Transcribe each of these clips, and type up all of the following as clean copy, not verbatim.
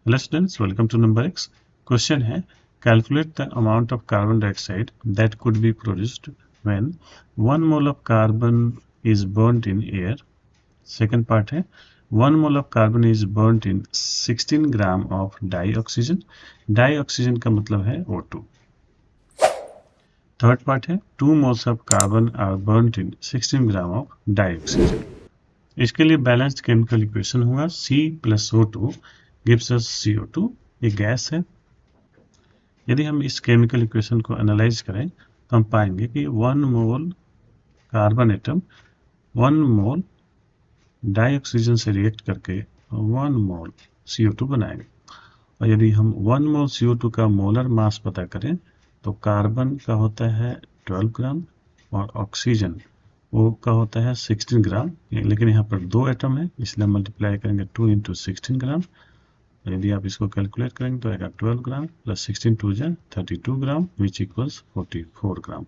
Hello students, welcome to number X. Question है calculate the amount of carbon dioxide that could be produced when 1 mole of carbon is burned in air. Second part है 1 mole of carbon is burned in 16 gram of dioxygen. Dioxygen का मतलब है O2। Third part है 2 moles of carbon are burned in 16 gram of dioxygen. इसके लिए balanced chemical equation होगा C plus O2 gives us CO2। ये gas है। यदि हम इस केमिकल इक्वेशन को एनालाइज करें तो हम पाएंगे कि 1 मोल कार्बन एटम 1 मोल डाइऑक्सीजन से रिएक्ट करके 1 मोल CO2 बनाएंगे। और यदि हम 1 मोल CO2 का मोलर मास पता करें तो कार्बन का होता है 12 ग्राम और ऑक्सीजन वो का होता है 16 ग्राम। लेकिन यहाँ पर 2 एटम है इसलिए मल्टीप्लाई करेंगे 2 इंटू 16 ग्राम। यदि आप इसको कैलकुलेट करेंगे तो आएगा 12 ग्राम प्लस 16 टू जा 32 ग्राम विच इक्वल्स 44 ग्राम।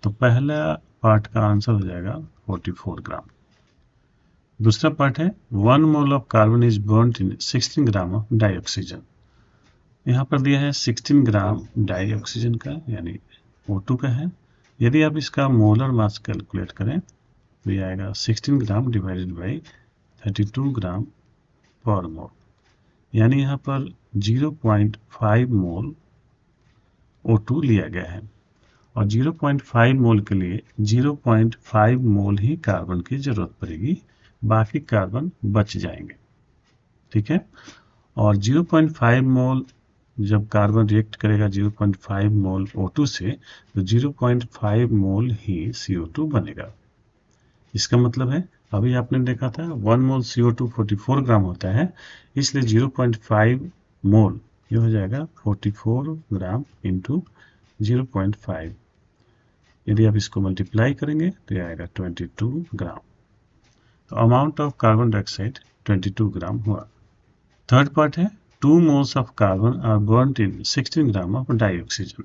तो पहला पार्ट का आंसर हो जाएगा 44 ग्राम। दूसरा पार्ट है 1 mole of carbon is burned in 16 gram of dioxygen. यहाँ पर दिया है 16 ग्राम डाइऑक्सीजन का यानी O2 का है। यदि आप इसका मोलर मास कैलकुलेट करें तो ये आएगा 16 ग्राम डिवाइडेड बाई 32 ग्राम पर मोल, यानी यहाँ पर 0.5 मोल O2 लिया गया है और 0.5 मोल के लिए 0.5 मोल ही कार्बन की जरूरत पड़ेगी, बाकी कार्बन बच जाएंगे। ठीक है। और 0.5 मोल जब कार्बन रिएक्ट करेगा 0.5 मोल O2 से तो 0.5 मोल ही CO2 बनेगा। इसका मतलब है अभी आपने देखा था 1 मोल CO2 44 ग्राम होता है, इसलिए 0.5 मोल ये हो जाएगा 44 ग्राम इंटू 0.5। यदि आप इसको मल्टीप्लाई करेंगे तो ये आएगा 22 ग्राम। तो amount of carbon dioxide 22 gram हुआ। थर्ड पार्ट है 2 moles of carbon are burned in 16 gram of dioxygen.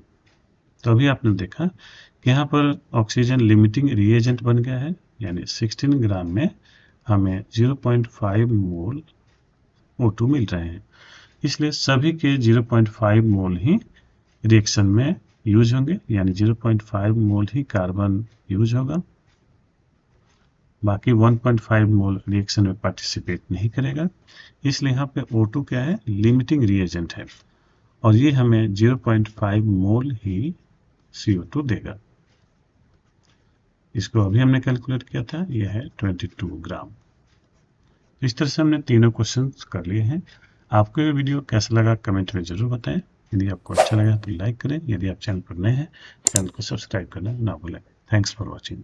तो अभी आपने देखा कि यहाँ पर ऑक्सीजन लिमिटिंग रिएजेंट बन गया है, यानी 16 ग्राम में हमें 0.5 मोल O2 मिल रहे हैं, इसलिए सभी के 0.5 मोल ही रिएक्शन में यूज होंगे, यानी 0.5 मोल ही कार्बन यूज होगा, बाकी 1.5 मोल रिएक्शन में पार्टिसिपेट नहीं करेगा। इसलिए यहाँ पे O2 क्या है, लिमिटिंग रिएजेंट है और ये हमें 0.5 मोल ही CO2 देगा। इसको अभी हमने कैलकुलेट किया था, यह है 22 ग्राम। इस तरह से हमने तीनों क्वेश्चंस कर लिए हैं। आपको ये वीडियो कैसा लगा कमेंट में जरूर बताएं। यदि आपको अच्छा लगा तो लाइक करें, यदि आप चैनल पर नए हैं चैनल को सब्सक्राइब करना ना भूलें। Thanks for watching.